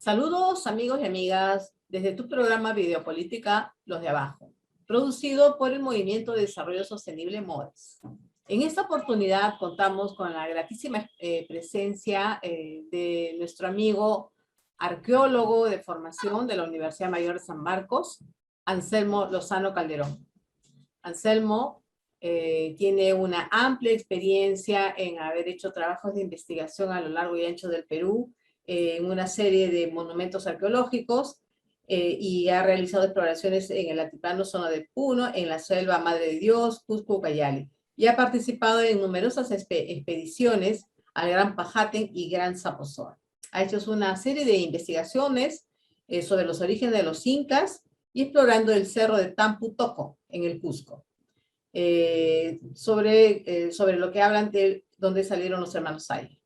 Saludos amigos y amigas desde tu programa Videopolítica Los de Abajo, producido por el Movimiento de Desarrollo Sostenible MODES. En esta oportunidad contamos con la gratísima presencia de nuestro amigo arqueólogo de formación de la Universidad Mayor de San Marcos, Anselmo Lozano Calderón. Anselmo tiene una amplia experiencia en haber hecho trabajos de investigación a lo largo y ancho del Perú, en una serie de monumentos arqueológicos y ha realizado exploraciones en el altiplano zona de Puno, en la selva Madre de Dios, Cusco, Ucayali, y ha participado en numerosas expediciones al Gran Pajaten y Gran Zaposoa. Ha hecho una serie de investigaciones sobre los orígenes de los incas y explorando el cerro de Tampu Tocco en el Cusco, sobre lo que hablan de dónde salieron los hermanos Salle.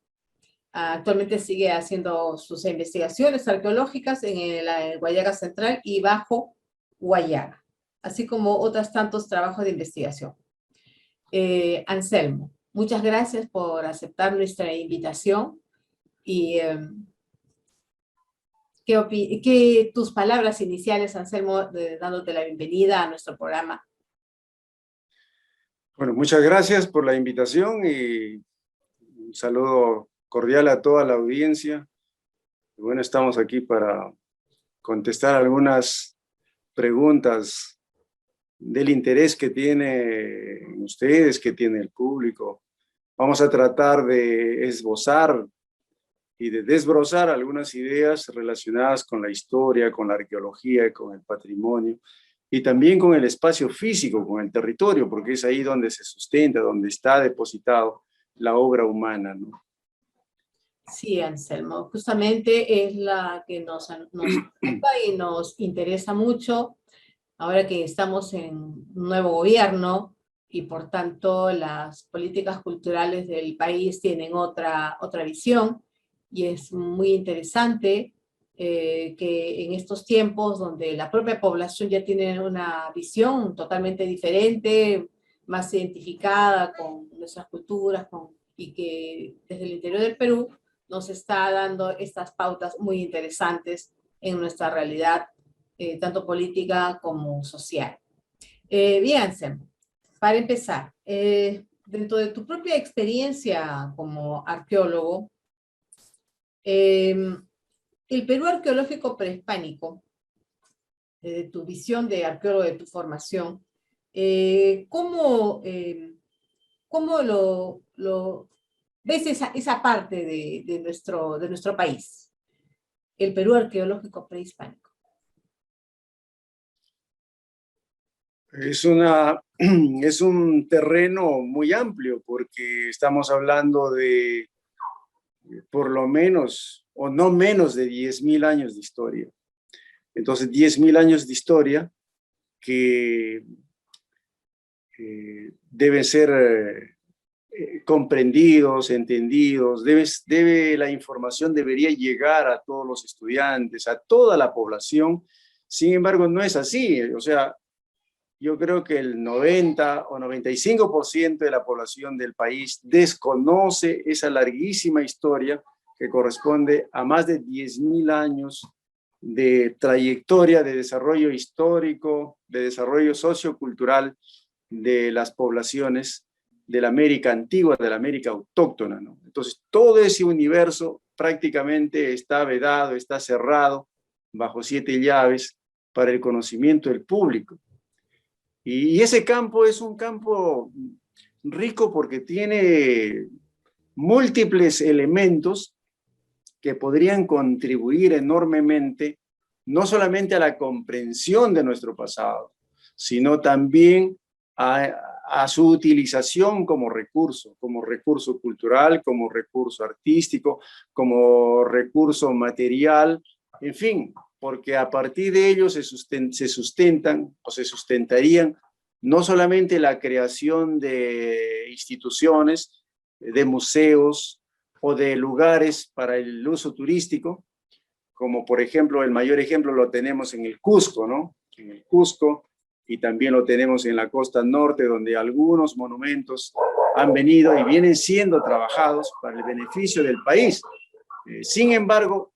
Actualmente sigue haciendo sus investigaciones arqueológicas en el Guayaga Central y Bajo Guayaga, así como otros tantos trabajos de investigación. Anselmo, muchas gracias por aceptar nuestra invitación y ¿qué tus palabras iniciales, Anselmo, dándote la bienvenida a nuestro programa? Bueno, muchas gracias por la invitación y un saludo cordial a toda la audiencia. Bueno, estamos aquí para contestar algunas preguntas del interés que tienen ustedes, que tiene el público. Vamos a tratar de esbozar y de desbrozar algunas ideas relacionadas con la historia, con la arqueología, con el patrimonio y también con el espacio físico, con el territorio, porque es ahí donde se sustenta, donde está depositado la obra humana, ¿no? Sí, Anselmo, justamente es la que nos ocupa y nos interesa mucho ahora que estamos en un nuevo gobierno y por tanto las políticas culturales del país tienen otra visión, y es muy interesante que en estos tiempos donde la propia población ya tiene una visión totalmente diferente, más identificada con nuestras culturas y que desde el interior del Perú nos está dando estas pautas muy interesantes en nuestra realidad, tanto política como social. Bien, Sem, para empezar, dentro de tu propia experiencia como arqueólogo, el Perú arqueológico prehispánico, de tu visión de arqueólogo, de tu formación, ¿cómo lo ves esa parte de nuestro país, el Perú arqueológico prehispánico? Es un terreno muy amplio porque estamos hablando de por lo menos o no menos de 10.000 años de historia. Entonces, 10.000 años de historia que deben ser comprendidos, entendidos, la información debería llegar a todos los estudiantes, a toda la población. Sin embargo, no es así. O sea, yo creo que el 90 o 95% de la población del país desconoce esa larguísima historia que corresponde a más de 10.000 años de trayectoria, de desarrollo histórico, de desarrollo sociocultural de las poblaciones de la América antigua, de la América autóctona, ¿no? Entonces, todo ese universo prácticamente está vedado, está cerrado bajo 7 llaves para el conocimiento del público. Y ese campo es un campo rico porque tiene múltiples elementos que podrían contribuir enormemente, no solamente a la comprensión de nuestro pasado, sino también a su utilización como recurso cultural, como recurso artístico, como recurso material, en fin, porque a partir de ellos se sustentan o se sustentarían no solamente la creación de instituciones, de museos o de lugares para el uso turístico, como por ejemplo, el mayor ejemplo lo tenemos en el Cusco, ¿no? En el Cusco, y también lo tenemos en la costa norte, donde algunos monumentos han venido y vienen siendo trabajados para el beneficio del país. Sin embargo,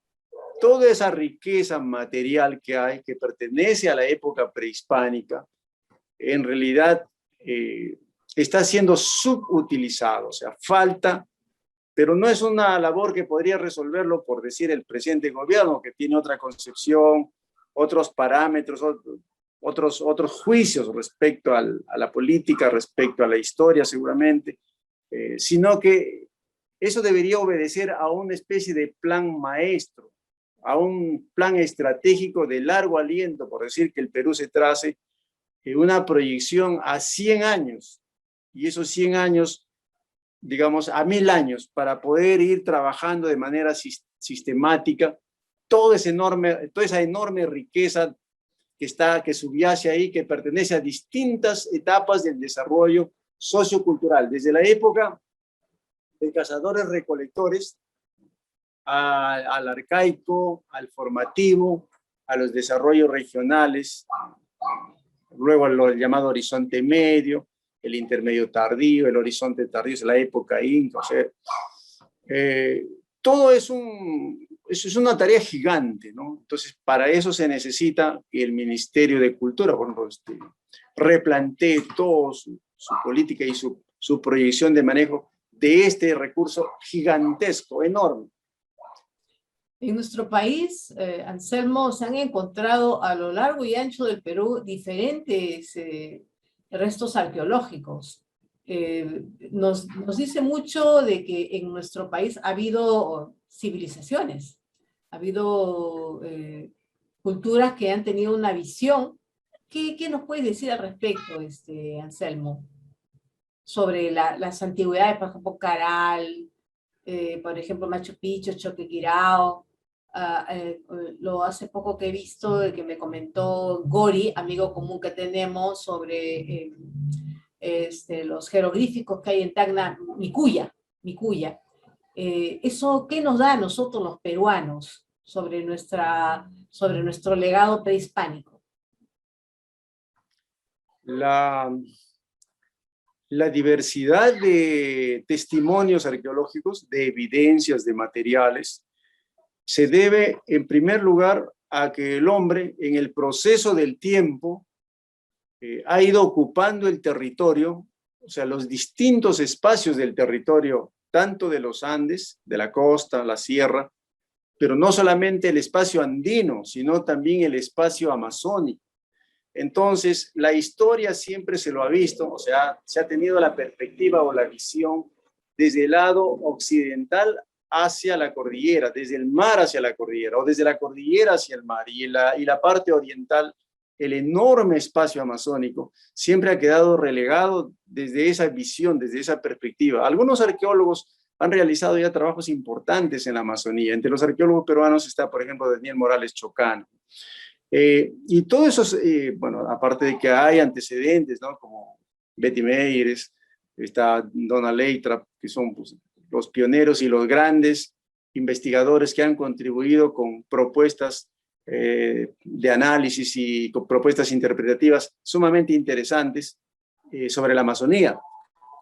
toda esa riqueza material que hay, que pertenece a la época prehispánica, en realidad está siendo subutilizado, o sea, falta, pero no es una labor que podría resolverlo, por decir, el presente gobierno, que tiene otra concepción, otros parámetros, otros juicios respecto a la política, respecto a la historia seguramente, sino que eso debería obedecer a una especie de plan maestro, a un plan estratégico de largo aliento, por decir que el Perú se trace una proyección a 100 años, y esos 100 años, digamos, a 1000 años, para poder ir trabajando de manera sistemática toda esa enorme riqueza que subyace ahí, que pertenece a distintas etapas del desarrollo sociocultural, desde la época de cazadores-recolectores al arcaico, al formativo, a los desarrollos regionales, luego al llamado horizonte medio, el intermedio tardío, el horizonte tardío es la época inca, o sea, todo es una tarea gigante, ¿no? Entonces, para eso se necesita que el Ministerio de Cultura, por ejemplo, replantee todo su política y su proyección de manejo de este recurso gigantesco, enorme. En nuestro país, Anselmo, se han encontrado a lo largo y ancho del Perú diferentes restos arqueológicos. Nos dice mucho de que en nuestro país ha habido civilizaciones, ha habido culturas que han tenido una visión. ¿Qué nos puedes decir al respecto, Anselmo? Sobre las antigüedades, por ejemplo, Caral, por ejemplo, Machu Picchu, Choquequirao. Lo hace poco que he visto, que me comentó Gori, amigo común que tenemos, sobre los jeroglíficos que hay en Tacna, Micuya. ¿Eso qué nos da a nosotros los peruanos sobre nuestro legado prehispánico? La diversidad de testimonios arqueológicos, de evidencias, de materiales, se debe, en primer lugar, a que el hombre, en el proceso del tiempo, ha ido ocupando el territorio, o sea, los distintos espacios del territorio, tanto de los Andes, de la costa, la sierra, pero no solamente el espacio andino, sino también el espacio amazónico. Entonces, la historia siempre se lo ha visto, o sea, se ha tenido la perspectiva o la visión desde el lado occidental hacia la cordillera, desde el mar hacia la cordillera, o desde la cordillera hacia el mar, y la parte oriental, el enorme espacio amazónico, siempre ha quedado relegado desde esa visión, desde esa perspectiva. Algunos arqueólogos han realizado ya trabajos importantes en la Amazonía. Entre los arqueólogos peruanos está, por ejemplo, Daniel Morales Chocano. Y todo eso, bueno, aparte de que hay antecedentes, ¿no? Como Betty Meyers, está Donna Leitra, que son pues, los pioneros y los grandes investigadores que han contribuido con propuestas de análisis y con propuestas interpretativas sumamente interesantes sobre la Amazonía.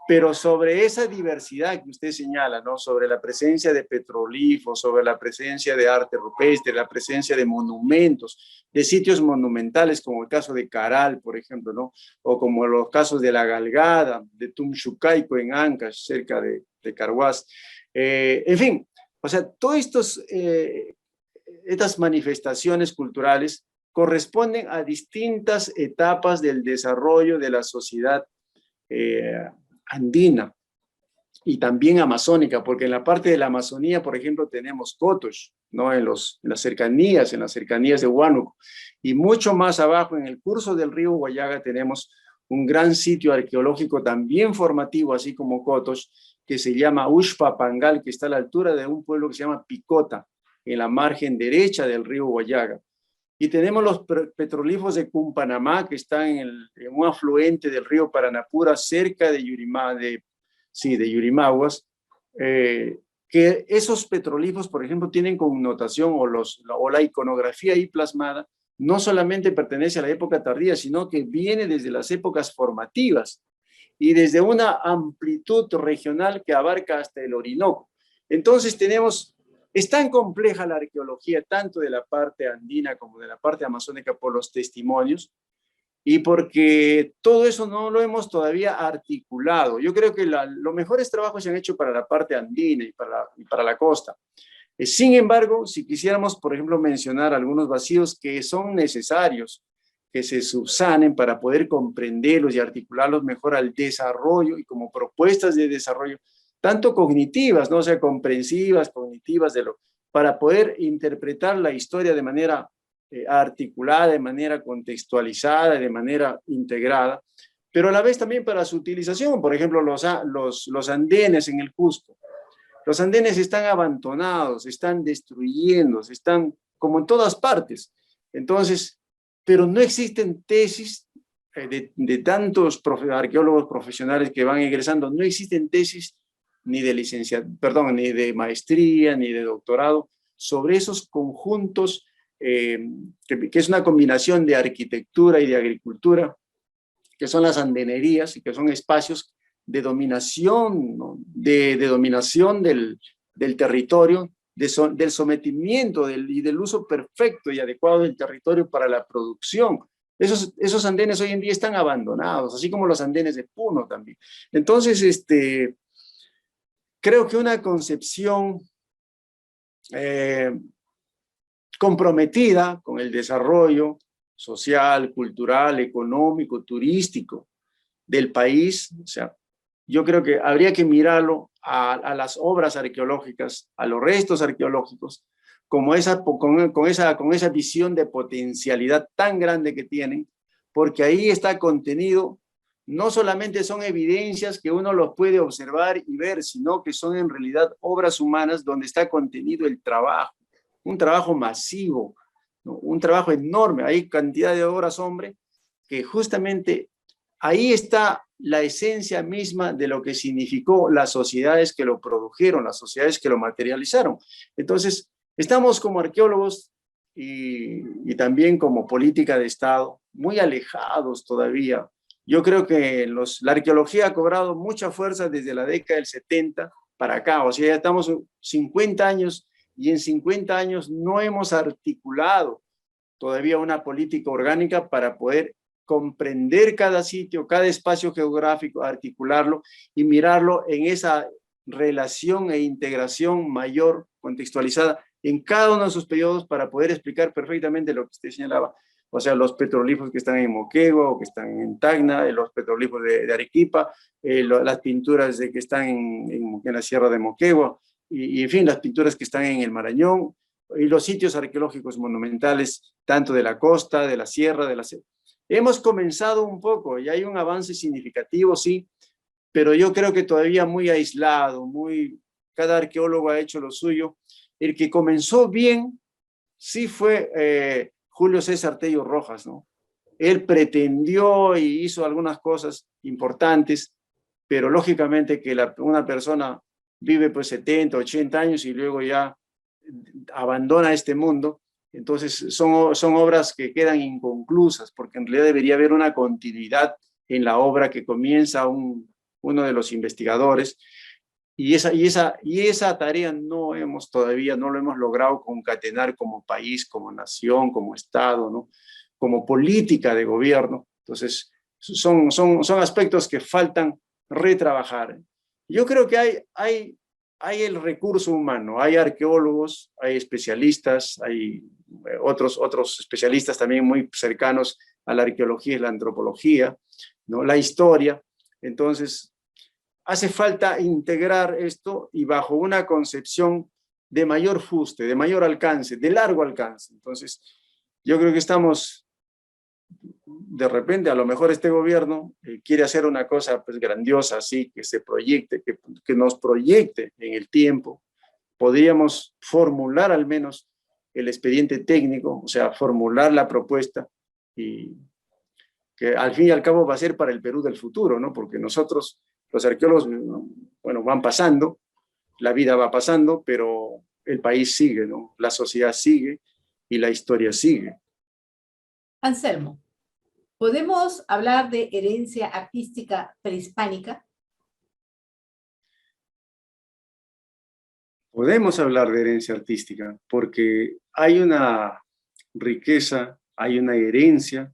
Pero sobre esa diversidad que usted señala, ¿no? Sobre la presencia de petroglifos, sobre la presencia de arte rupestre, la presencia de monumentos, de sitios monumentales, como el caso de Caral, por ejemplo, ¿no? O como los casos de La Galgada, de Tumchucaico en Ancash, cerca de Carhuaz. En fin, o sea, todas estas manifestaciones culturales corresponden a distintas etapas del desarrollo de la sociedad andina y también amazónica, porque en la parte de la Amazonía, por ejemplo, tenemos Cotox, ¿no? En las cercanías de Huánuco, y mucho más abajo, en el curso del río Huallaga, tenemos un gran sitio arqueológico también formativo, así como Cotox, que se llama Uxpapangal, que está a la altura de un pueblo que se llama Picota, en la margen derecha del río Huallaga. Y tenemos los petroglifos de Cumpanamá, que están en un afluente del río Paranapura, cerca de Yurimaguas, que esos petroglifos, por ejemplo, tienen connotación o la iconografía ahí plasmada, no solamente pertenece a la época tardía, sino que viene desde las épocas formativas y desde una amplitud regional que abarca hasta el Orinoco. Entonces tenemos Es tan compleja la arqueología, tanto de la parte andina como de la parte amazónica, por los testimonios, y porque todo eso no lo hemos todavía articulado. Yo creo que los mejores trabajos se han hecho para la parte andina y para la costa. Sin embargo, si quisiéramos, por ejemplo, mencionar algunos vacíos que son necesarios que se subsanen para poder comprenderlos y articularlos mejor al desarrollo y como propuestas de desarrollo, tanto cognitivas, ¿no? O sea, comprensivas, cognitivas, para poder interpretar la historia de manera articulada, de manera contextualizada, de manera integrada, pero a la vez también para su utilización. Por ejemplo, los andenes en el Cusco. Los andenes están abandonados, están destruyéndose, están como en todas partes. Entonces, pero no existen tesis de tantos arqueólogos profesionales que van egresando, no existen tesis ni de perdón, ni de maestría, ni de doctorado, sobre esos conjuntos que es una combinación de arquitectura y de agricultura, que son las andenerías y que son espacios de dominación, ¿no? de dominación del territorio, del sometimiento y del uso perfecto y adecuado del territorio para la producción. Esos andenes hoy en día están abandonados, así como los andenes de Puno también. Entonces, creo que una concepción comprometida con el desarrollo social, cultural, económico, turístico del país, o sea, yo creo que habría que mirarlo a las obras arqueológicas, a los restos arqueológicos, con esa visión de potencialidad tan grande que tienen, porque ahí está contenido, no solamente son evidencias que uno los puede observar y ver, sino que son en realidad obras humanas donde está contenido el trabajo, un trabajo masivo, ¿no? Un trabajo enorme, hay cantidad de obras, hombre, que justamente ahí está la esencia misma de lo que significó las sociedades que lo produjeron, las sociedades que lo materializaron. Entonces, estamos como arqueólogos y también como política de Estado muy alejados todavía. Yo creo que la arqueología ha cobrado mucha fuerza desde la década del 70 para acá, o sea, ya estamos 50 años y en 50 años no hemos articulado todavía una política orgánica para poder comprender cada sitio, cada espacio geográfico, articularlo y mirarlo en esa relación e integración mayor, contextualizada en cada uno de sus periodos para poder explicar perfectamente lo que usted señalaba. O sea, los petroglifos que están en Moquegua o que están en Tacna, los petroglifos de Arequipa, las pinturas que están en la Sierra de Moquegua, y en fin, las pinturas que están en el Marañón, y los sitios arqueológicos monumentales, tanto de la costa, de la sierra, Hemos comenzado un poco y hay un avance significativo, sí, pero yo creo que todavía muy aislado, cada arqueólogo ha hecho lo suyo. El que comenzó bien, sí fue Julio César Tello Rojas, ¿no? Él pretendió y hizo algunas cosas importantes, pero lógicamente que una persona vive pues 70, 80 años y luego ya abandona este mundo. Entonces son obras que quedan inconclusas, porque en realidad debería haber una continuidad en la obra que comienza uno de los investigadores, y esa tarea no lo hemos logrado concatenar como país, como nación, como Estado, ¿no? Como política de gobierno. Entonces, son aspectos que faltan retrabajar. Yo creo que hay el recurso humano, hay arqueólogos, hay especialistas, hay otros especialistas también muy cercanos a la arqueología y la antropología, ¿no? La historia. Entonces, hace falta integrar esto y bajo una concepción de mayor fuste, de mayor alcance, de largo alcance. Entonces, yo creo que estamos, de repente, a lo mejor este gobierno quiere hacer una cosa pues grandiosa, así, que se proyecte, que nos proyecte en el tiempo. Podríamos formular al menos el expediente técnico, o sea, formular la propuesta, y que al fin y al cabo va a ser para el Perú del futuro, ¿no? Porque nosotros, los arqueólogos, bueno, van pasando, la vida va pasando, pero el país sigue, ¿no? La sociedad sigue y la historia sigue. Anselmo, ¿podemos hablar de herencia artística prehispánica? podemos hablar de herencia artística porque hay una riqueza, hay una herencia,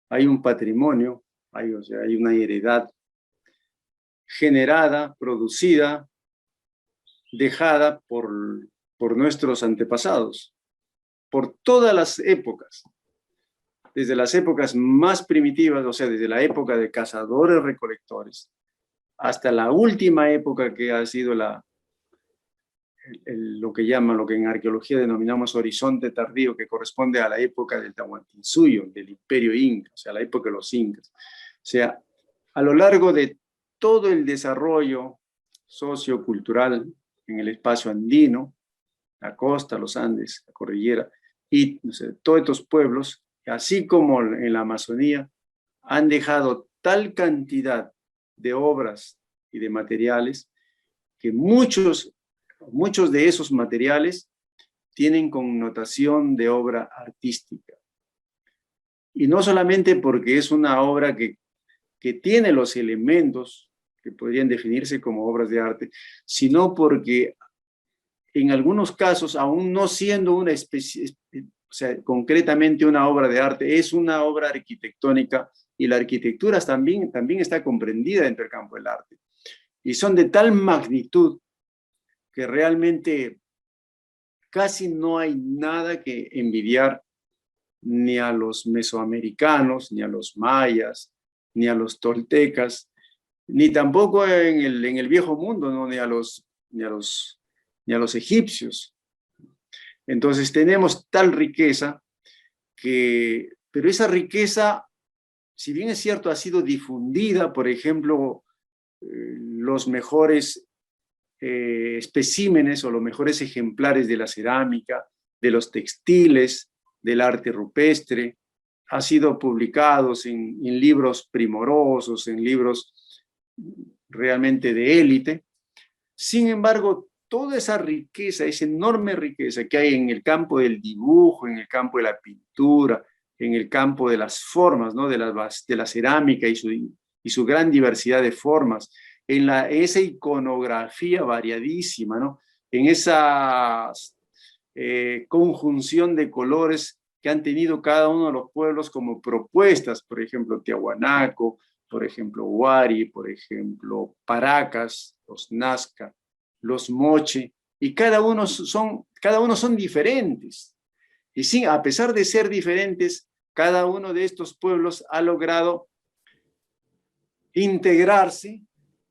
hay un patrimonio, o sea, hay una heredad generada, producida, dejada por nuestros antepasados, por todas las épocas, desde las épocas más primitivas, o sea, desde la época de cazadores-recolectores, hasta la última época que ha sido lo que en arqueología denominamos horizonte tardío, que corresponde a la época del Tahuantinsuyo, del Imperio Inca, o sea, la época de los incas. O sea, a lo largo de todo el desarrollo sociocultural en el espacio andino, la costa, los Andes, la cordillera, y o sea, todos estos pueblos, así como en la Amazonía, han dejado tal cantidad de obras y de materiales que muchos de esos materiales tienen connotación de obra artística. Y no solamente porque es una obra que tiene los elementos que podrían definirse como obras de arte, sino porque en algunos casos, aún no siendo una especie, o sea, concretamente una obra de arte, es una obra arquitectónica, y la arquitectura también está comprendida dentro del campo del arte. Y son de tal magnitud que realmente casi no hay nada que envidiar ni a los mesoamericanos, ni a los mayas, ni a los toltecas, ni tampoco en el viejo mundo, ¿no? ni a los egipcios. Entonces tenemos tal riqueza pero esa riqueza, si bien es cierto, ha sido difundida, por ejemplo, los mejores especímenes o los mejores ejemplares de la cerámica, de los textiles, del arte rupestre, ha sido publicados en libros primorosos, en libros realmente de élite. Sin embargo, toda esa riqueza, esa enorme riqueza que hay en el campo del dibujo, en el campo de la pintura, en el campo de las formas, ¿no? de la cerámica y su gran diversidad de formas, en esa iconografía variadísima, ¿no? En esa conjunción de colores que han tenido cada uno de los pueblos como propuestas, por ejemplo, Tiahuanaco, por ejemplo, Huari, por ejemplo, Paracas, los Nazca, los Moche, y cada uno son diferentes. Y sí, a pesar de ser diferentes, cada uno de estos pueblos ha logrado integrarse,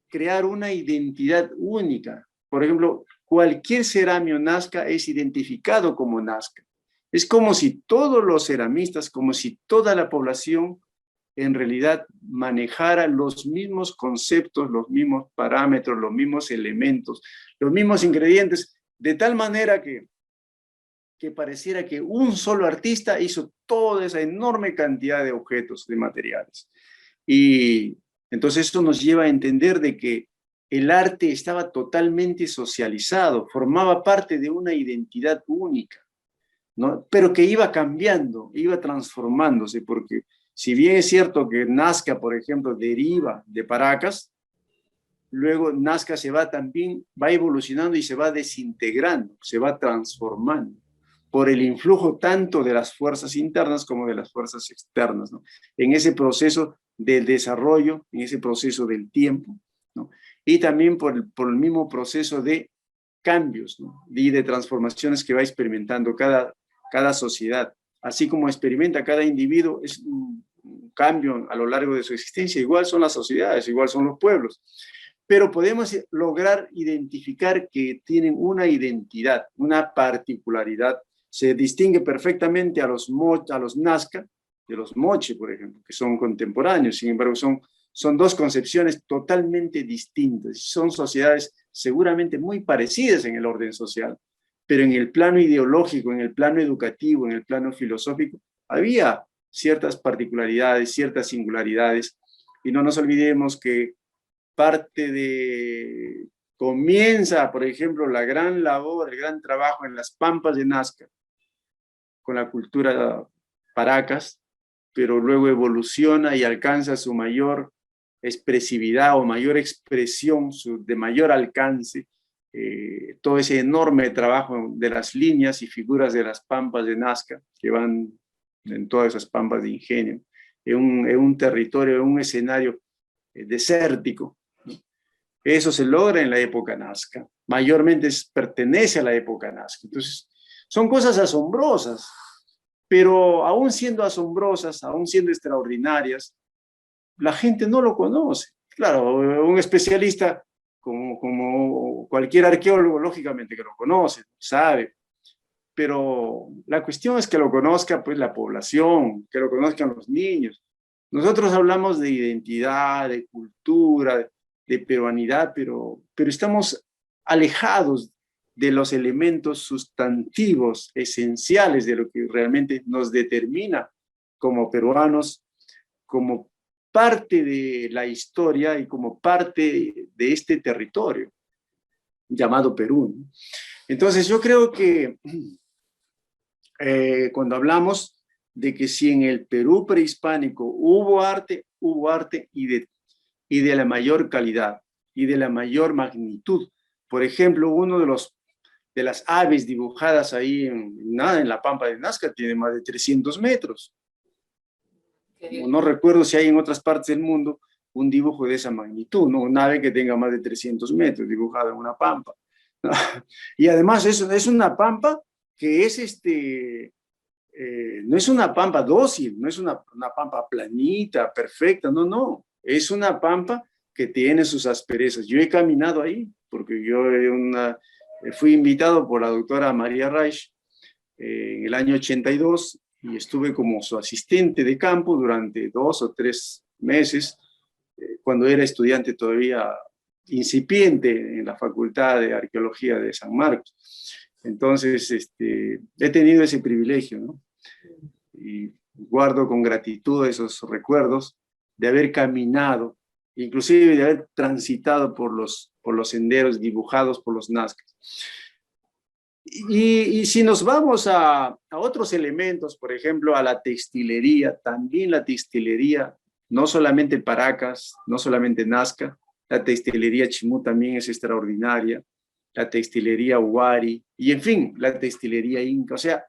crear una identidad única. Por ejemplo, cualquier ceramio nazca es identificado como nazca. Es como si todos los ceramistas, como si toda la población en realidad manejara los mismos conceptos, los mismos parámetros, los mismos elementos, los mismos ingredientes, de tal manera que pareciera que un solo artista hizo toda esa enorme cantidad de objetos, de materiales. Y entonces esto nos lleva a entender de que el arte estaba totalmente socializado, formaba parte de una identidad única, ¿no? Pero que iba cambiando, iba transformándose, porque si bien es cierto que Nazca, por ejemplo, deriva de Paracas, luego Nazca va evolucionando y se va desintegrando, se va transformando por el influjo tanto de las fuerzas internas como de las fuerzas externas, ¿no? En ese proceso del desarrollo, en ese proceso del tiempo, ¿no? Y también por el mismo proceso de cambios, ¿no? Y de transformaciones que va experimentando cada sociedad. Así como experimenta cada individuo, es un cambio a lo largo de su existencia. Igual son las sociedades, igual son los pueblos. Pero podemos lograr identificar que tienen una identidad, una particularidad. Se distingue perfectamente a los Nazca de los Moche, por ejemplo, que son contemporáneos. Sin embargo, son dos concepciones totalmente distintas. Son sociedades seguramente muy parecidas en el orden social, pero en el plano ideológico, en el plano educativo, en el plano filosófico, había ciertas particularidades, ciertas singularidades. Y no nos olvidemos que comienza, por ejemplo, la gran labor, el gran trabajo en las pampas de Nazca, con la cultura Paracas, pero luego evoluciona y alcanza su mayor expresividad o mayor expresión, de mayor alcance todo ese enorme trabajo de las líneas y figuras de las pampas de Nazca, que van en todas esas pampas de Ingenio, en un territorio, en un escenario desértico, ¿no? Eso se logra en la época Nazca, mayormente pertenece a la época Nazca. Entonces, son cosas asombrosas, pero aún siendo asombrosas, aún siendo extraordinarias, la gente no lo conoce. Claro, un especialista como cualquier arqueólogo, lógicamente que lo conoce, sabe, pero la cuestión es que lo conozca pues la población, que lo conozcan los niños. Nosotros hablamos de identidad, de cultura, de peruanidad, pero estamos alejados de los elementos sustantivos, esenciales de lo que realmente nos determina como peruanos, como parte de la historia y como parte de este territorio llamado Perú, ¿no? Entonces yo creo que cuando hablamos de que si en el Perú prehispánico hubo arte y de la mayor calidad y de la mayor magnitud. Por ejemplo, uno de las aves dibujadas ahí en la Pampa de Nazca tiene más de 300 metros. No recuerdo si hay en otras partes del mundo un dibujo de esa magnitud, ¿no? Un ave que tenga más de 300 metros dibujada en una pampa. Y además es una pampa que es no es una pampa dócil, no es una pampa planita, perfecta, no. Es una pampa que tiene sus asperezas. Yo he caminado ahí, porque yo fui invitado por la doctora María Reich en el año 82 y estuve como su asistente de campo durante 2 o 3 meses, cuando era estudiante todavía incipiente en la Facultad de Arqueología de San Marcos. Entonces, he tenido ese privilegio, ¿no? Y guardo con gratitud esos recuerdos de haber caminado, inclusive de haber transitado por los senderos dibujados por los nazcas. Y si nos vamos a otros elementos, por ejemplo, a la textilería, también la textilería, no solamente Paracas, no solamente Nazca, la textilería Chimú también es extraordinaria, la textilería Huari, y en fin, la textilería Inca. O sea,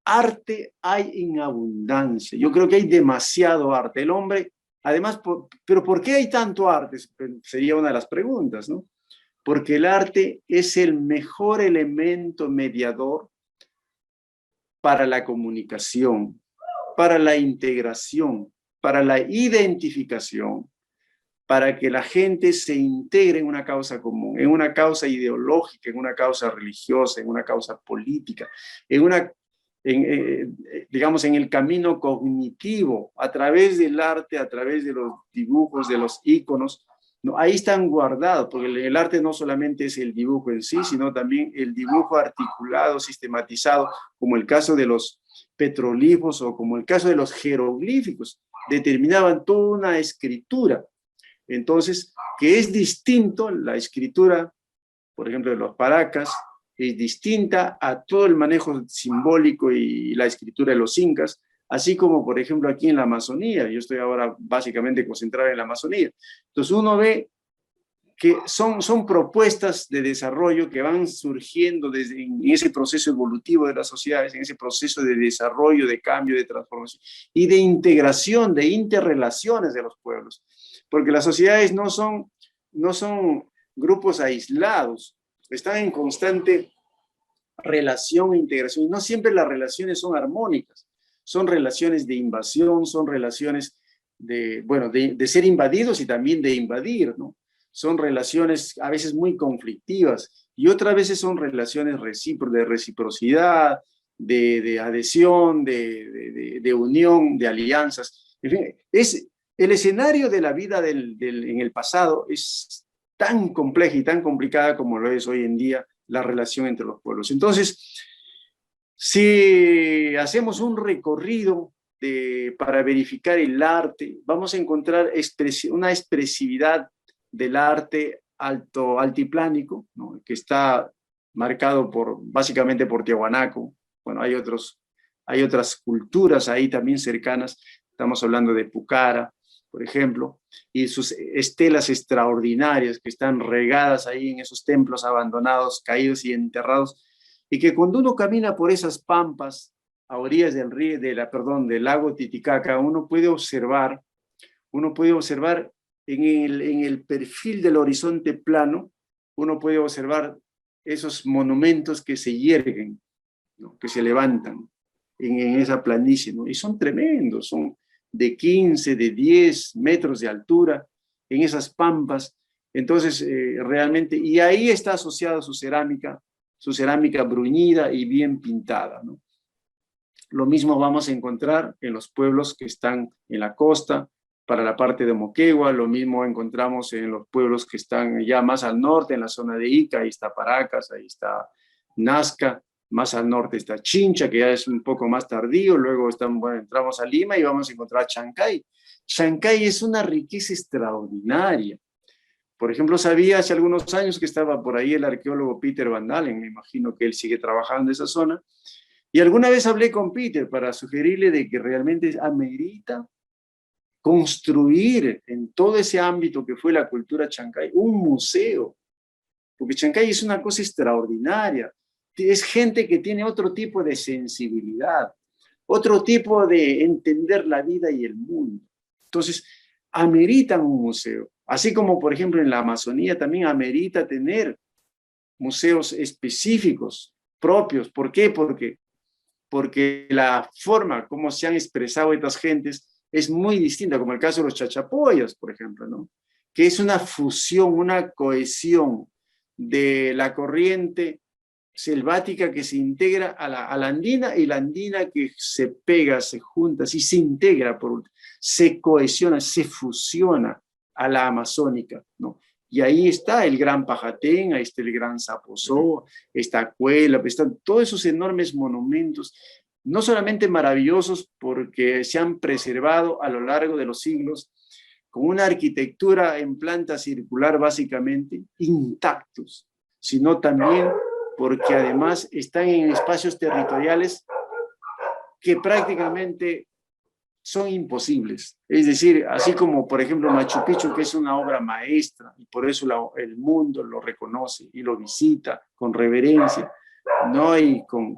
arte hay en abundancia. Yo creo que hay demasiado arte. El hombre, además, pero ¿por qué hay tanto arte? Sería una de las preguntas, ¿no? Porque el arte es el mejor elemento mediador para la comunicación, para la integración, para la identificación, para que la gente se integre en una causa común, en una causa ideológica, en una causa religiosa, en una causa política, digamos, en el camino cognitivo, a través del arte, a través de los dibujos, de los íconos. No, ahí están guardados, porque el arte no solamente es el dibujo en sí, sino también el dibujo articulado, sistematizado, como el caso de los petroglifos o como el caso de los jeroglíficos, determinaban toda una escritura. Entonces, que es distinto la escritura, por ejemplo, de los Paracas, es distinta a todo el manejo simbólico y la escritura de los incas, así como, por ejemplo, aquí en la Amazonía. Yo estoy ahora básicamente concentrado en la Amazonía. Entonces uno ve que son propuestas de desarrollo que van surgiendo en ese proceso evolutivo de las sociedades, en ese proceso de desarrollo, de cambio, de transformación y de integración, de interrelaciones de los pueblos. Porque las sociedades no son grupos aislados, están en constante relación e integración. Y no siempre las relaciones son armónicas, son relaciones de invasión, son relaciones de ser invadidos y también de invadir, ¿no? Son relaciones a veces muy conflictivas y otras veces son relaciones de reciprocidad, de adhesión, de unión, de alianzas. En fin, el escenario de la vida en el pasado es tan compleja y tan complicada como lo es hoy en día la relación entre los pueblos. Entonces, si hacemos un recorrido para verificar el arte, vamos a encontrar una expresividad del arte altiplánico, ¿no? Que está marcado básicamente por Tiahuanaco. Bueno, hay otras culturas ahí también cercanas. Estamos hablando de Pucara, por ejemplo, y sus estelas extraordinarias que están regadas ahí en esos templos abandonados, caídos y enterrados, y que cuando uno camina por esas pampas a orillas del río, del lago Titicaca, uno puede observar en el perfil del horizonte plano, uno puede observar esos monumentos que se yerguen, ¿no? Que se levantan en esa planicie, ¿no? Y son tremendos, son de 15, de 10 metros de altura en esas pampas. Entonces, realmente, y ahí está asociada su cerámica bruñida y bien pintada, ¿no? Lo mismo vamos a encontrar en los pueblos que están en la costa, para la parte de Moquegua, lo mismo encontramos en los pueblos que están ya más al norte, en la zona de Ica, ahí está Paracas, ahí está Nazca, más al norte está Chincha, que ya es un poco más tardío, luego entramos a Lima y vamos a encontrar Chancay. Chancay es una riqueza extraordinaria. Por ejemplo, sabía hace algunos años que estaba por ahí el arqueólogo Peter Van Dalen, me imagino que él sigue trabajando en esa zona, y alguna vez hablé con Peter para sugerirle de que realmente amerita construir en todo ese ámbito que fue la cultura chancay un museo, porque Chancay es una cosa extraordinaria, es gente que tiene otro tipo de sensibilidad, otro tipo de entender la vida y el mundo. Entonces, ameritan un museo, así como por ejemplo en la Amazonía también amerita tener museos específicos, propios. ¿Por qué? Porque la forma como se han expresado estas gentes es muy distinta, como el caso de los chachapoyas, por ejemplo, ¿no? Que es una fusión, una cohesión de la corriente selvática que se integra a la andina y la andina que se pega, se junta, así se integra, se cohesiona, se fusiona a la amazónica, ¿no? Y ahí está el Gran Pajatén, ahí está el Gran Sapozó, está Cuela, están todos esos enormes monumentos, no solamente maravillosos porque se han preservado a lo largo de los siglos, con una arquitectura en planta circular básicamente, intactos, sino también porque además están en espacios territoriales que prácticamente son imposibles. Es decir, así como por ejemplo Machu Picchu, que es una obra maestra, y por eso el mundo lo reconoce y lo visita con reverencia, ¿no? Y con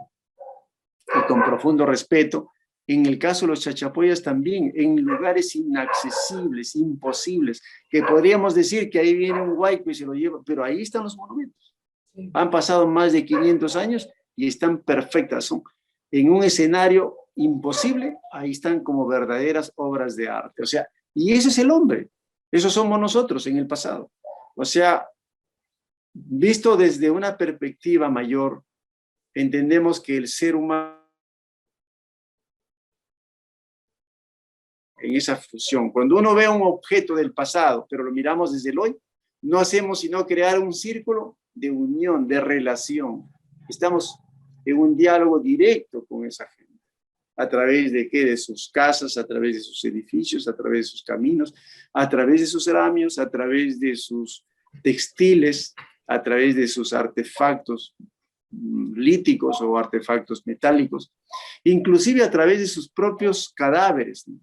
profundo respeto. En el caso de los chachapoyas también, en lugares inaccesibles, imposibles, que podríamos decir que ahí viene un huayco y se lo lleva, pero ahí están los monumentos. Han pasado más de 500 años y están perfectas. Son en un escenario imposible, ahí están como verdaderas obras de arte. O sea, y ese es el hombre. Eso somos nosotros en el pasado. O sea, visto desde una perspectiva mayor, entendemos que el ser humano en esa fusión, cuando uno ve un objeto del pasado, pero lo miramos desde el hoy, no hacemos sino crear un círculo de unión, de relación. Estamos en un diálogo directo con esa gente. ¿A través de qué? De sus casas, a través de sus edificios, a través de sus caminos, a través de sus ceramios, a través de sus textiles, a través de sus artefactos líticos o artefactos metálicos, inclusive a través de sus propios cadáveres, ¿no?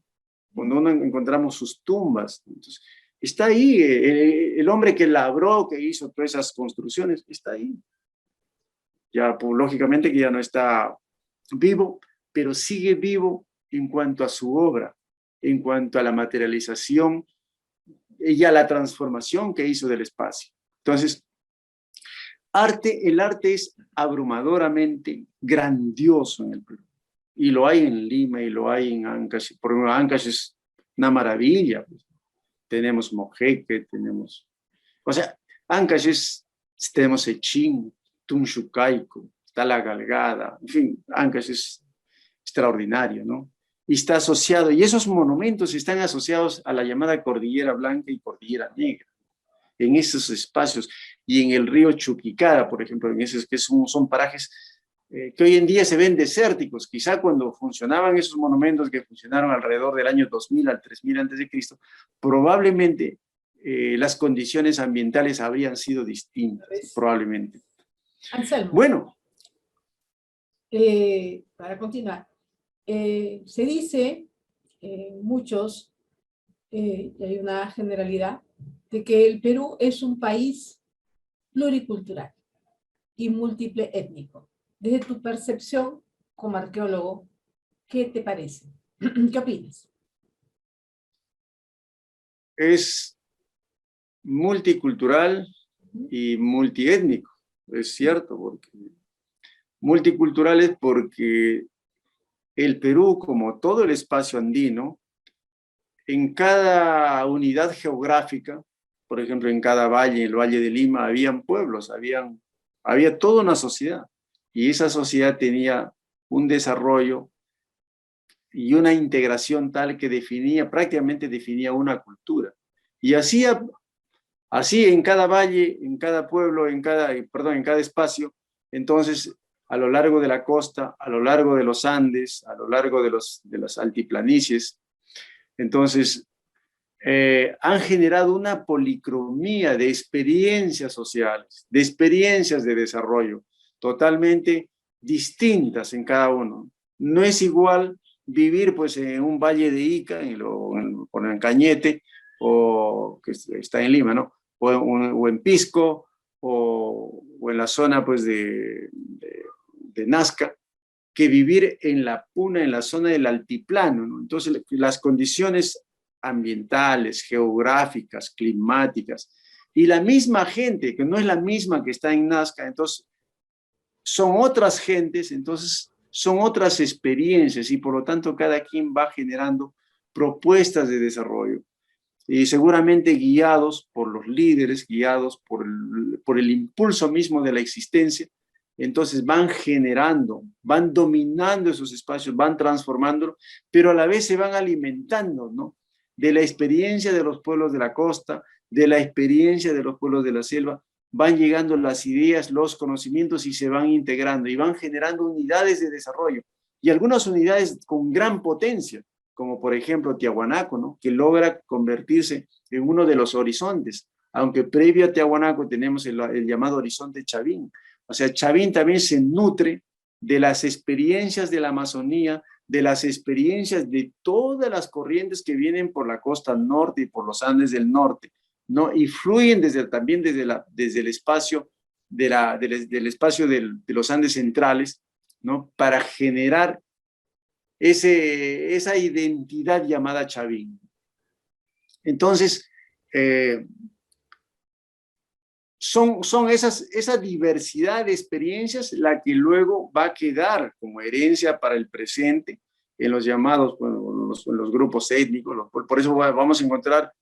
Cuando uno encontramos sus tumbas. Entonces, está ahí, el hombre que labró, que hizo todas esas construcciones, está ahí. Ya, pues, lógicamente que ya no está vivo, pero sigue vivo en cuanto a su obra, en cuanto a la materialización y a la transformación que hizo del espacio. Entonces, el arte es abrumadoramente grandioso en el Perú. Y lo hay en Lima y lo hay en Ancash. Por ejemplo, Ancash es una maravilla. Pues. Tenemos Mojeque, tenemos... O sea, Ancash tenemos Echín, Tunchucaico, está La Galgada, en fin, Ancash es extraordinario, ¿no? Y está asociado, y esos monumentos están asociados a la llamada Cordillera Blanca y Cordillera Negra, en esos espacios, y en el río Chuquicada, por ejemplo, en esos que son parajes que hoy en día se ven desérticos. Quizá cuando funcionaban esos monumentos que funcionaron alrededor del año 2000 al 3000 a.C., probablemente las condiciones ambientales habrían sido distintas, probablemente. Anselmo, bueno, para continuar, se dice, muchos y hay una generalidad de que el Perú es un país pluricultural y múltiple étnico. Desde tu percepción como arqueólogo, ¿qué te parece? ¿Qué opinas? Es multicultural y multiétnico, es cierto, porque multicultural es porque el Perú, como todo el espacio andino, en cada unidad geográfica, por ejemplo, en cada valle, el Valle de Lima, habían pueblos, había toda una sociedad, y esa sociedad tenía un desarrollo y una integración tal que prácticamente definía una cultura. Y así en cada valle, en cada pueblo, en cada espacio, entonces a lo largo de la costa, a lo largo de los Andes, a lo largo de las altiplanicies, entonces han generado una policromía de experiencias sociales, de experiencias de desarrollo, totalmente distintas en cada uno. No es igual vivir pues en un valle de Ica, en Cañete, o que está en Lima, ¿no? O en Pisco, o en la zona pues de Nazca, que vivir en la Puna, en la zona del altiplano, ¿no? Entonces, las condiciones ambientales, geográficas, climáticas, y la misma gente, que no es la misma que está en Nazca, entonces son otras gentes, entonces son otras experiencias, y por lo tanto cada quien va generando propuestas de desarrollo, y seguramente guiados por los líderes, guiados por el impulso mismo de la existencia. Entonces van generando, van dominando esos espacios, van transformándolo, pero a la vez se van alimentando, ¿no? De la experiencia de los pueblos de la costa, de la experiencia de los pueblos de la selva, van llegando las ideas, los conocimientos, y se van integrando y van generando unidades de desarrollo, y algunas unidades con gran potencia, como por ejemplo Tiahuanaco, ¿no? Que logra convertirse en uno de los horizontes, aunque previo a Tiahuanaco tenemos el llamado horizonte Chavín. O sea, Chavín también se nutre de las experiencias de la Amazonía, de las experiencias de todas las corrientes que vienen por la costa norte y por los Andes del norte, ¿no? Y fluyen también desde el espacio, del espacio de los Andes centrales, ¿no? Para generar esa identidad llamada Chavín. Entonces, son esa diversidad de experiencias la que luego va a quedar como herencia para el presente en los llamados, bueno, en los grupos étnicos. Por eso vamos a encontrar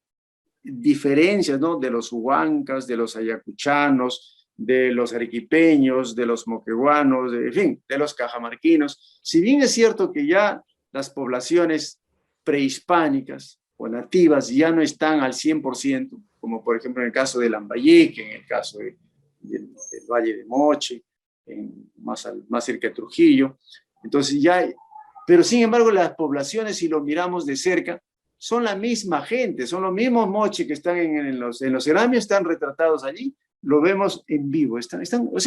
diferencias, ¿no? De los huancas, de los ayacuchanos, de los arequipeños, de los moqueguanos, en fin, de los cajamarquinos. Si bien es cierto que ya las poblaciones prehispánicas o nativas ya no están al 100%, como por ejemplo en el caso de Lambayeque, en el caso del Valle de Moche, más cerca de Trujillo. Entonces ya, pero sin embargo las poblaciones, si lo miramos de cerca, son la misma gente, son los mismos moche que están en los ceramios, están retratados allí, lo vemos en vivo, o sea,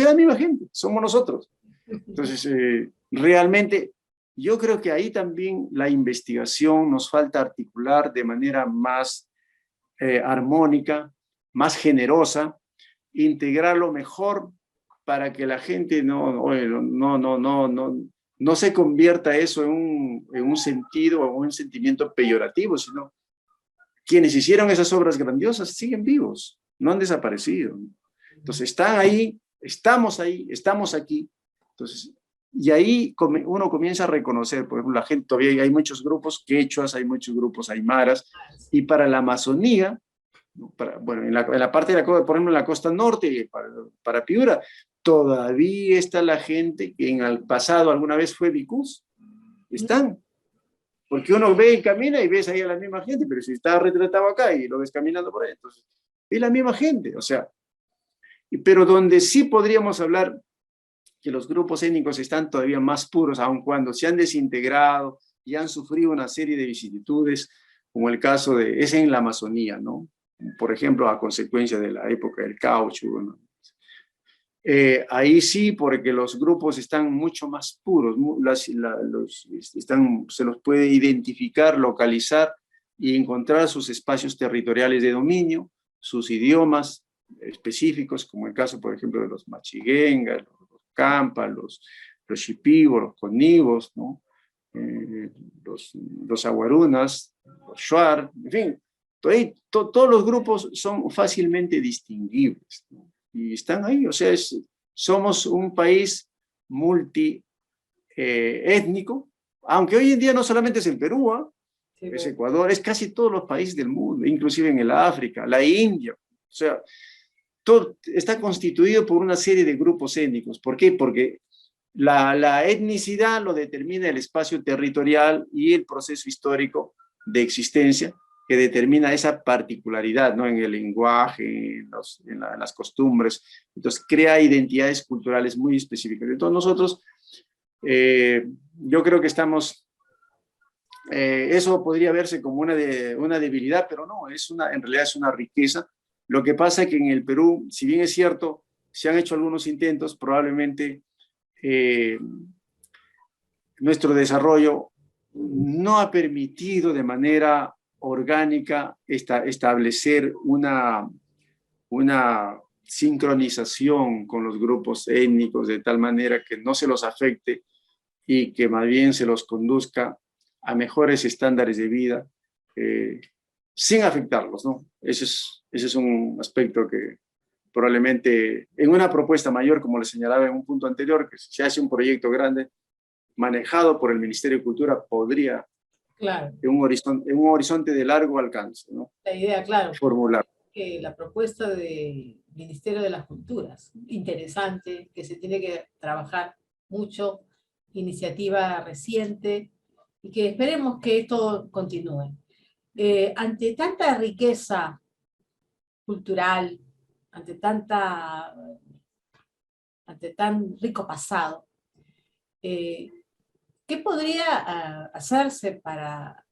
la misma gente, somos nosotros. Entonces, realmente, yo creo que ahí también la investigación nos falta articular de manera más armónica, más generosa, integrarlo mejor para que la gente no se convierta eso en un sentido o un sentimiento peyorativo, sino quienes hicieron esas obras grandiosas siguen vivos, no han desaparecido. Entonces están ahí, estamos aquí. Entonces, y ahí uno comienza a reconocer, por ejemplo, la gente, todavía hay muchos grupos quechuas, hay muchos grupos aymaras, y para la Amazonía, ¿no? Bueno, en la parte de la costa, por ejemplo, en la costa norte, para Piura, todavía está la gente que en el pasado alguna vez fue vicús. Están. Porque uno ve y camina y ves ahí a la misma gente, pero si está retratado acá y lo ves caminando por ahí, entonces es la misma gente, o sea. Pero donde sí podríamos hablar que los grupos étnicos están todavía más puros, aun cuando se han desintegrado y han sufrido una serie de vicisitudes, como el caso es en la Amazonía, ¿no? Por ejemplo, a consecuencia de la época del caucho, ¿no? Ahí sí, porque los grupos están mucho más puros, se los puede identificar, localizar y encontrar sus espacios territoriales de dominio, sus idiomas específicos, como el caso, por ejemplo, de los machiguengas, los campas, los shipibos, los conibos, ¿no? Los aguarunas, los shuar, en fin, todos los grupos son fácilmente distinguibles, ¿no? Y están ahí, o sea, somos un país multiétnico, aunque hoy en día no solamente es en Perú, ¿eh? Sí, Es Ecuador, es casi todos los países del mundo, inclusive en el África, la India, o sea, todo está constituido por una serie de grupos étnicos. ¿Por qué? Porque la etnicidad lo determina el espacio territorial y el proceso histórico de existencia que determina esa particularidad, ¿no? En el lenguaje, en las costumbres. Entonces, crea identidades culturales muy específicas. Entonces, nosotros, yo creo que estamos... eso podría verse como una debilidad, pero no, en realidad es una riqueza. Lo que pasa es que en el Perú, si bien es cierto, se han hecho algunos intentos, probablemente nuestro desarrollo no ha permitido de manera orgánica establecer una sincronización con los grupos étnicos de tal manera que no se los afecte y que más bien se los conduzca a mejores estándares de vida sin afectarlos, ¿no? Ese es un aspecto que probablemente en una propuesta mayor, como le señalaba en un punto anterior, que si se hace un proyecto grande manejado por el Ministerio de Cultura, podría, claro. en un horizonte de largo alcance, ¿no? La idea, claro, Formular. que la propuesta del Ministerio de las Culturas, interesante, que se tiene que trabajar mucho, iniciativa reciente, y que esperemos que esto continúe. Ante tanta riqueza cultural, ante tan rico pasado, ¿qué podría hacerse para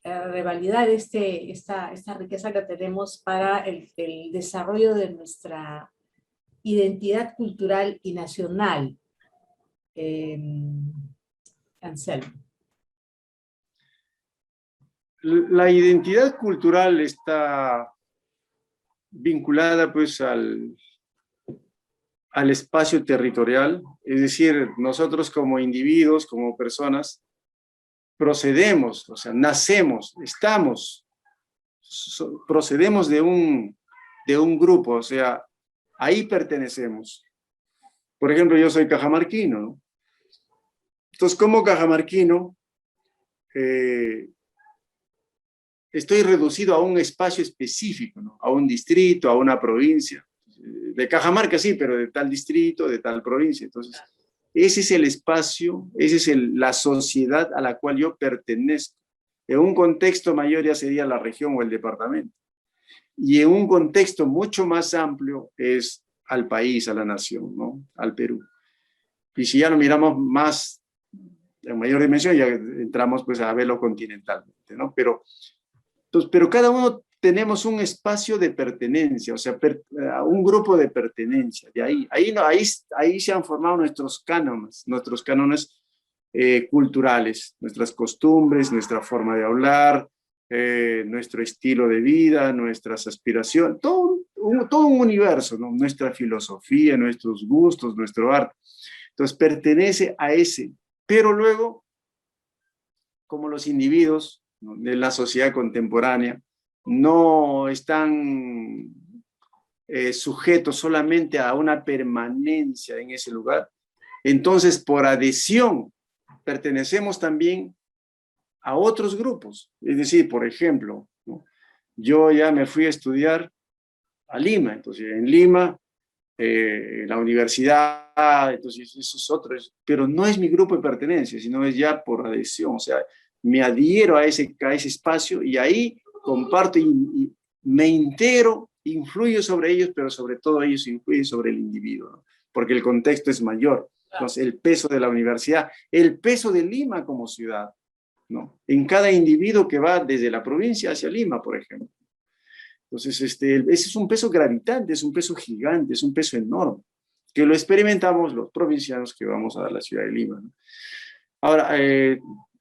revalidar esta riqueza que tenemos para el desarrollo de nuestra identidad cultural y nacional, Anselmo? La identidad cultural está vinculada pues al espacio territorial, es decir, nosotros como individuos, como personas, procedemos, o sea, nacemos, procedemos de un grupo, o sea, ahí pertenecemos. Por ejemplo, yo soy cajamarquino, ¿no? Entonces, como cajamarquino, estoy reducido a un espacio específico, ¿no? A un distrito, a una provincia. De Cajamarca sí, pero de tal distrito, de tal provincia. Entonces, ese es el espacio, esa es la sociedad a la cual yo pertenezco. En un contexto mayor ya sería la región o el departamento. Y en un contexto mucho más amplio es al país, a la nación, ¿no? Al Perú. Y si ya lo miramos más en mayor dimensión, ya entramos pues a verlo continentalmente, ¿no? Pero cada uno tenemos un espacio de pertenencia, o sea, un grupo de pertenencia. De ahí se han formado nuestros cánones culturales, nuestras costumbres, nuestra forma de hablar, nuestro estilo de vida, nuestras aspiraciones, todo un universo, ¿no? Nuestra filosofía, nuestros gustos, nuestro arte. Entonces pertenece a ese, pero luego, como los individuos, ¿no?, de la sociedad contemporánea, no están sujetos solamente a una permanencia en ese lugar, entonces por adhesión pertenecemos también a otros grupos. Es decir, por ejemplo, ¿no?, yo ya me fui a estudiar a Lima, entonces en Lima, la universidad, entonces eso es otro, pero no es mi grupo de pertenencia, sino es ya por adhesión, o sea, me adhiero a ese espacio y ahí comparto y me integro, influyo sobre ellos, pero sobre todo ellos influyen sobre el individuo, ¿no? Porque el contexto es mayor. Entonces, el peso de la universidad, el peso de Lima como ciudad, ¿no? En cada individuo que va desde la provincia hacia Lima, por ejemplo. Entonces, ese es un peso gravitante, es un peso gigante, es un peso enorme, que lo experimentamos los provincianos que vamos a la ciudad de Lima, ¿no? Ahora,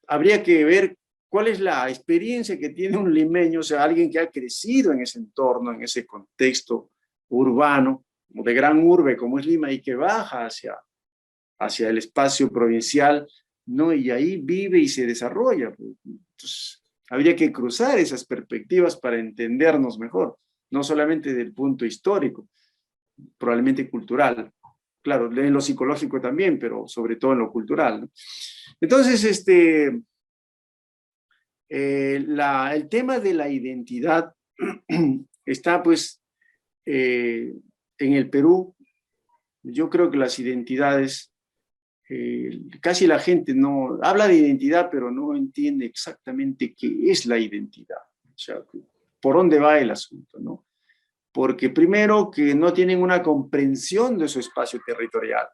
habría que ver ¿cuál es la experiencia que tiene un limeño, o sea, alguien que ha crecido en ese entorno, en ese contexto urbano, de gran urbe como es Lima, y que baja hacia el espacio provincial, ¿no? Y ahí vive y se desarrolla. Entonces, habría que cruzar esas perspectivas para entendernos mejor, no solamente del punto histórico, probablemente cultural. Claro, en lo psicológico también, pero sobre todo en lo cultural, ¿no? Entonces, el tema de la identidad está, pues, en el Perú. Yo creo que las identidades, casi la gente no habla de identidad, pero no entiende exactamente qué es la identidad. O sea, por dónde va el asunto, ¿no? Porque primero que no tienen una comprensión de su espacio territorial,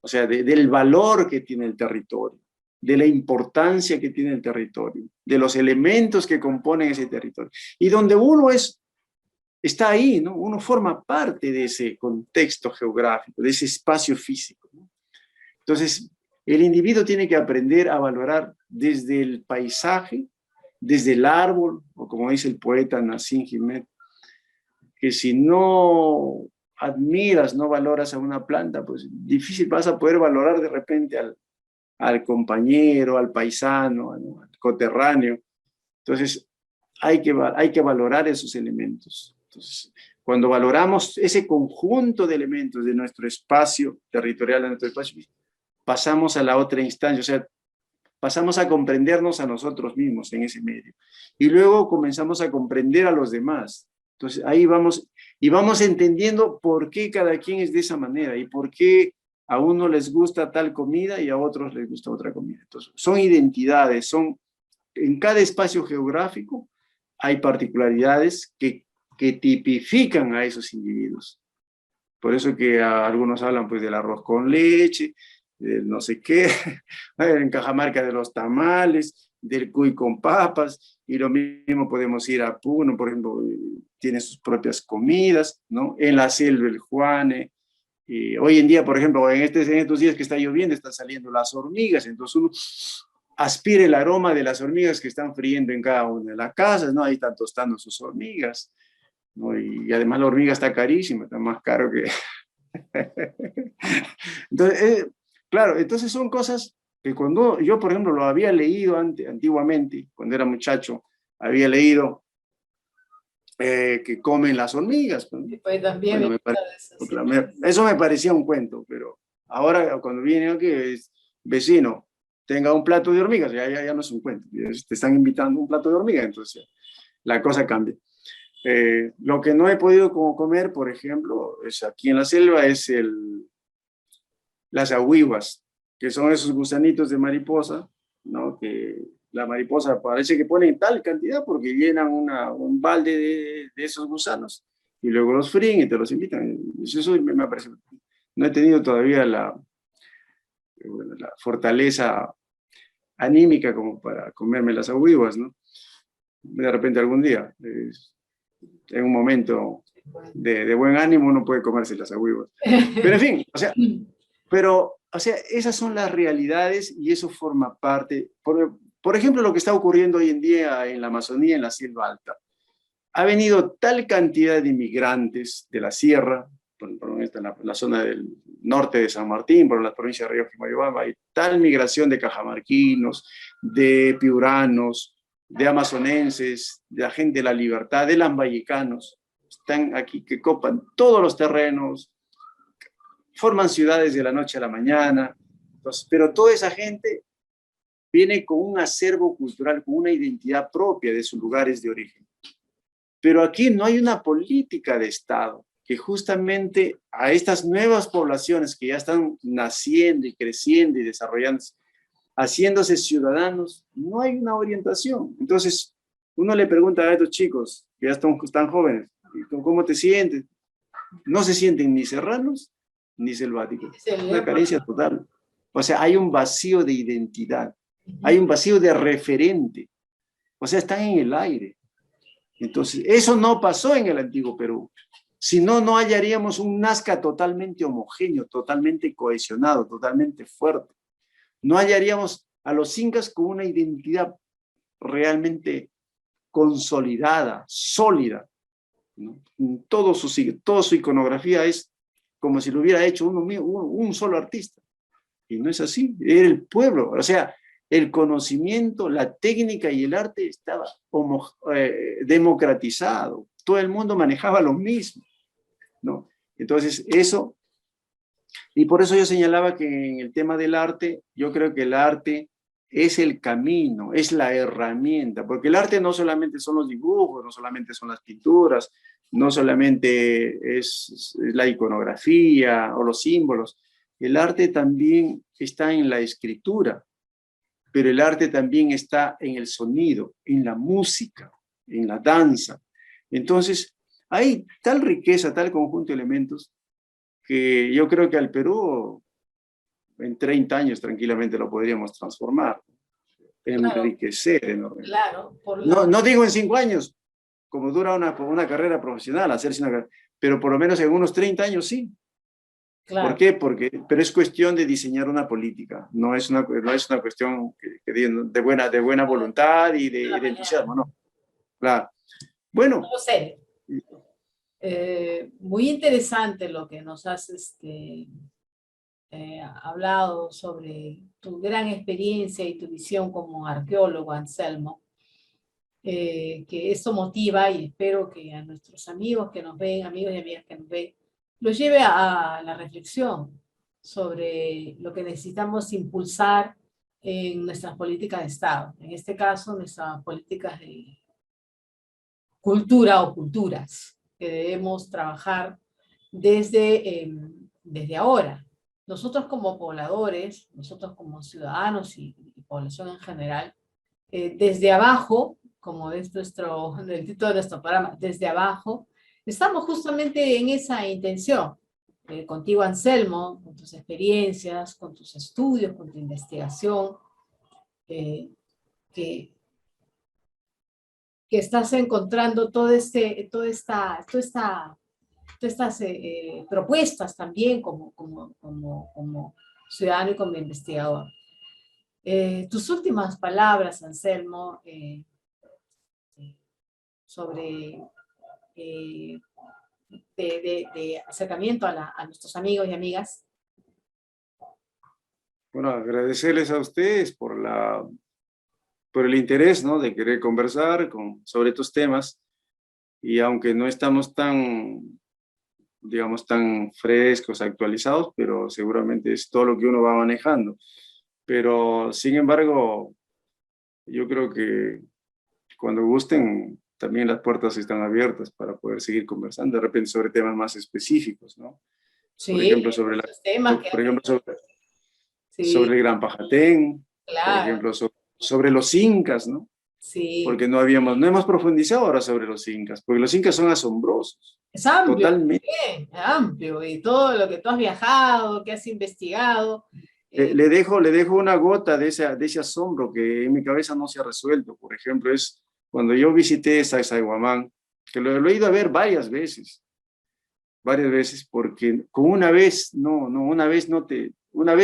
o sea, del valor que tiene el territorio, de la importancia que tiene el territorio, de los elementos que componen ese territorio. Y donde uno está ahí, ¿no? Uno forma parte de ese contexto geográfico, de ese espacio físico, ¿no? Entonces, el individuo tiene que aprender a valorar desde el paisaje, desde el árbol, o como dice el poeta Nassim Hikmet, que si no admiras, no valoras a una planta, pues difícil vas a poder valorar de repente al compañero, al paisano, al coterráneo. Entonces, hay que valorar esos elementos. Entonces, cuando valoramos ese conjunto de elementos de nuestro espacio territorial, de nuestro espacio, pasamos a la otra instancia, o sea, pasamos a comprendernos a nosotros mismos en ese medio. Y luego comenzamos a comprender a los demás. Entonces, ahí vamos, y vamos entendiendo por qué cada quien es de esa manera y por qué a uno les gusta tal comida y a otros les gusta otra comida. Entonces, son identidades, en cada espacio geográfico hay particularidades que tipifican a esos individuos. Por eso que algunos hablan pues del arroz con leche, del no sé qué, en Cajamarca de los tamales, del cuy con papas, y lo mismo podemos ir a Puno, por ejemplo, tiene sus propias comidas, ¿no? En la selva el Juane. Hoy en día, por ejemplo, en estos días que está lloviendo, están saliendo las hormigas, entonces uno aspira el aroma de las hormigas que están friendo en cada una de las casas, ¿no? Ahí están tostando sus hormigas, ¿no? Y además la hormiga está carísima, está más caro que... Entonces, claro, entonces son cosas que cuando yo, por ejemplo, lo había leído antiguamente, cuando era muchacho, había leído que comen las hormigas. Y pues también Bueno, eso, sí. eso me parecía un cuento, pero ahora cuando viene aquí es vecino, tenga un plato de hormigas, ya no es un cuento, te están invitando un plato de hormigas, entonces la cosa cambia. Lo que no he podido comer, por ejemplo, es aquí en la selva, es las ahuivas, que son esos gusanitos de mariposa, ¿no? Que la mariposa parece que pone tal cantidad porque llenan un balde de esos gusanos y luego los fríen y te los invitan. Eso me parece. No he tenido todavía la fortaleza anímica como para comerme las ahuivas, ¿no? De repente algún día, en un momento de buen ánimo, uno puede comerse las ahuivas. Pero en fin, o sea, esas son las realidades y eso forma parte. Por ejemplo, lo que está ocurriendo hoy en día en la Amazonía, en la selva alta. Ha venido tal cantidad de inmigrantes de la sierra, por la zona del norte de San Martín, por la provincia de Río Mayobamba, hay tal migración de cajamarquinos, de piuranos, de amazonenses, de la gente de la libertad, de lambayecanos, están aquí que copan todos los terrenos, forman ciudades de la noche a la mañana, entonces, pero toda esa gente viene con un acervo cultural, con una identidad propia de sus lugares de origen. Pero aquí no hay una política de Estado que justamente a estas nuevas poblaciones que ya están naciendo y creciendo y desarrollándose, haciéndose ciudadanos, no hay una orientación. Entonces, uno le pregunta a estos chicos que ya están tan jóvenes, ¿cómo te sientes? No se sienten ni serranos ni selváticos. Una carencia total. O sea, hay un vacío de identidad, hay un vacío de referente. O sea, están en el aire. Entonces, eso no pasó en el antiguo Perú. Si no, no hallaríamos un Nazca totalmente homogéneo, totalmente cohesionado, totalmente fuerte. No hallaríamos a los incas con una identidad realmente consolidada, sólida, ¿no? Toda su iconografía es como si lo hubiera hecho un solo artista. Y no es así, era el pueblo. O sea, el conocimiento, la técnica y el arte estaba democratizado. Todo el mundo manejaba lo mismo, ¿no? Entonces, eso, y por eso yo señalaba que en el tema del arte, yo creo que el arte es el camino, es la herramienta, porque el arte no solamente son los dibujos, no solamente son las pinturas, no solamente es la iconografía o los símbolos. El arte también está en la escritura, pero el arte también está en el sonido, en la música, en la danza. Entonces, hay tal riqueza, tal conjunto de elementos, que yo creo que al Perú en 30 años tranquilamente lo podríamos transformar, enriquecer enormemente. Claro, No digo en 5 años, como dura una carrera profesional, hacerse una carrera, pero por lo menos en unos 30 años sí. claro. ¿Por qué? Pero es cuestión de diseñar una política, no es una cuestión de buena voluntad y de entusiasmo, no. Claro. Bueno. No sé. Muy interesante lo que nos has hablado sobre tu gran experiencia y tu visión como arqueólogo, Anselmo. Que eso motiva y espero que a nuestros amigos que nos ven, amigos y amigas que nos ven, los lleve a la reflexión sobre lo que necesitamos impulsar en nuestras políticas de Estado. En este caso, nuestras políticas de cultura o culturas que debemos trabajar desde ahora. Nosotros como pobladores, nosotros como ciudadanos y población en general, desde abajo, como es el título de nuestro programa, desde abajo, estamos justamente en esa intención. Contigo, Anselmo, con tus experiencias, con tus estudios, con tu investigación, que estás encontrando todas estas propuestas también como ciudadano y como investigador. Tus últimas palabras, Anselmo, sobre de acercamiento a nuestros amigos y amigas. Bueno, agradecerles a ustedes por el interés, ¿no?, de querer conversar sobre estos temas, y aunque no estamos digamos, tan frescos, actualizados, pero seguramente es todo lo que uno va manejando. Pero, sin embargo, yo creo que cuando gusten, también las puertas están abiertas para poder seguir conversando, de repente sobre temas más específicos, ¿no? Sí, por ejemplo, sobre el Gran Pajatén, claro. Por ejemplo, sobre los incas, ¿no? Sí. Porque no hemos profundizado ahora sobre los incas, porque los incas son asombrosos. Es amplio, totalmente. Bien, amplio, y todo lo que tú has viajado, que has investigado. Le dejo una gota de ese asombro que en mi cabeza no se ha resuelto. Por ejemplo, es cuando yo visité Sacsayhuamán, que lo he ido a ver varias veces, porque con una vez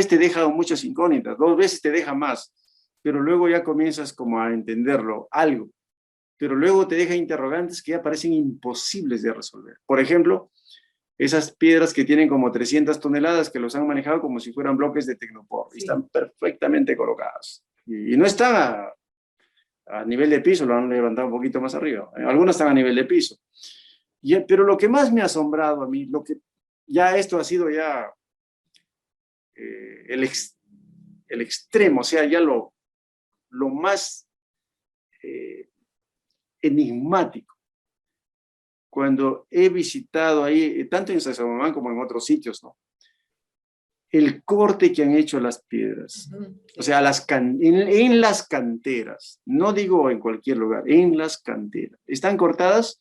te deja muchas incógnitas, 2 veces te deja más, pero luego ya comienzas como a entenderlo, algo, pero luego te deja interrogantes que ya parecen imposibles de resolver. Por ejemplo, esas piedras que tienen como 300 toneladas, que los han manejado como si fueran bloques de Tecnopor, sí. Están perfectamente colocadas, y no están a nivel de piso, lo han levantado un poquito más arriba, algunas están a nivel de piso. Pero lo que más me ha asombrado a mí, esto ha sido ya el extremo, o sea, ya lo más enigmático. Cuando he visitado ahí, tanto en Sacsayhuamán como en otros sitios, ¿no?, el corte que han hecho las piedras, o sea, en las canteras, no digo en cualquier lugar, en las canteras, están cortadas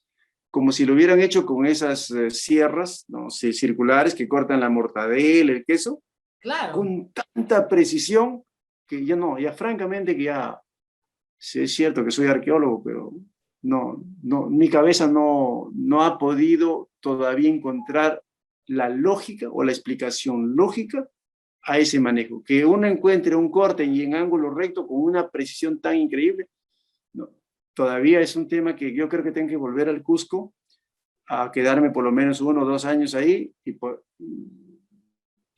como si lo hubieran hecho con esas sierras, ¿no?, circulares que cortan la mortadela, el queso, claro, con tanta precisión que francamente que ya, sí, es cierto que soy arqueólogo, pero mi cabeza no ha podido todavía encontrar la lógica o la explicación lógica a ese manejo. Que uno encuentre un corte y en ángulo recto con una precisión tan increíble, todavía es un tema que yo creo que tengo que volver al Cusco, a quedarme por lo menos 1 o 2 años ahí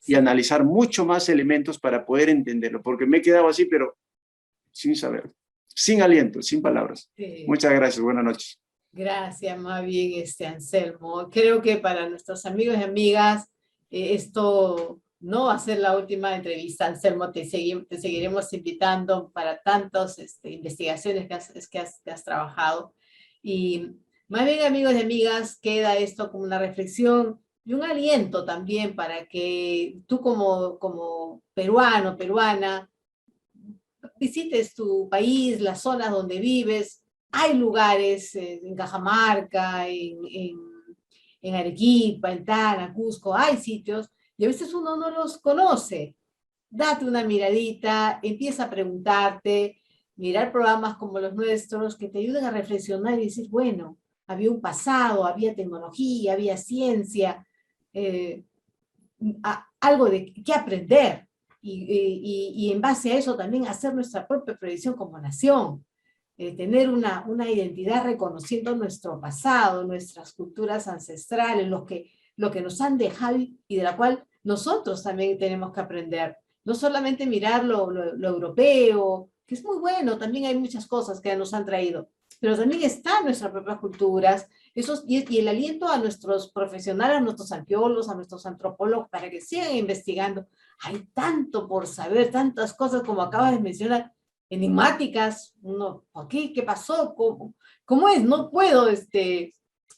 y analizar mucho más elementos para poder entenderlo, porque me he quedado así, pero sin saber, sin aliento, sin palabras. Sí. Muchas gracias, buenas noches. Gracias, más bien, Anselmo. Creo que para nuestros amigos y amigas, esto no va a ser la última entrevista, Anselmo. Te seguiremos invitando para tantas investigaciones que has trabajado. Y más bien, amigos y amigas, queda esto como una reflexión y un aliento también para que tú como peruano, peruana, visites tu país, las zonas donde vives. Hay lugares en Cajamarca, en Arequipa, en Tana, Cusco, hay sitios, y a veces uno no los conoce. Date una miradita, empieza a preguntarte, mirar programas como los nuestros que te ayuden a reflexionar y decir, bueno, había un pasado, había tecnología, había ciencia, algo de qué aprender. Y en base a eso también hacer nuestra propia proyección como nación, tener una identidad reconociendo nuestro pasado, nuestras culturas ancestrales, lo que nos han dejado y de la cual nosotros también tenemos que aprender. No solamente mirar lo europeo, que es muy bueno, también hay muchas cosas que nos han traído, pero también están nuestras propias culturas, y el aliento a nuestros profesionales, a nuestros arqueólogos, a nuestros antropólogos, para que sigan investigando. Hay tanto por saber, tantas cosas como acabas de mencionar, enigmáticas. Uno, ¿por qué? ¿Qué pasó? ¿Cómo es? No puedo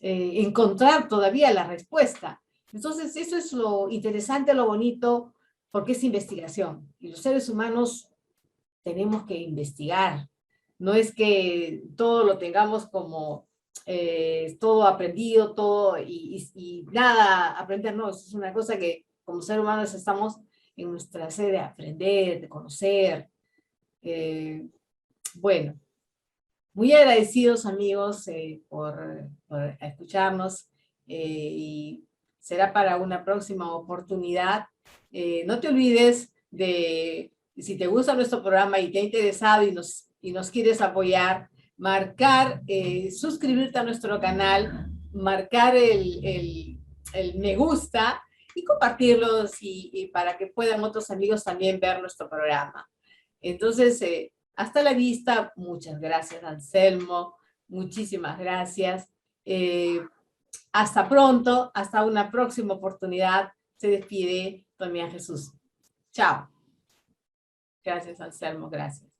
encontrar todavía la respuesta. Entonces, eso es lo interesante, lo bonito, porque es investigación. Y los seres humanos tenemos que investigar. No es que todo lo tengamos como todo aprendido, todo y nada aprender, no, es una cosa que como seres humanos estamos en nuestra sede de aprender, de conocer. Bueno, muy agradecidos amigos por escucharnos y será para una próxima oportunidad. No te olvides de, si te gusta nuestro programa y te ha interesado y nos quieres apoyar, marcar, suscribirte a nuestro canal, marcar el me gusta y compartirlos y para que puedan otros amigos también ver nuestro programa. Entonces, hasta la vista. Muchas gracias, Anselmo. Muchísimas gracias. Hasta pronto, hasta una próxima oportunidad. Se despide Doña Jesús. Chao. Gracias, Anselmo. Gracias.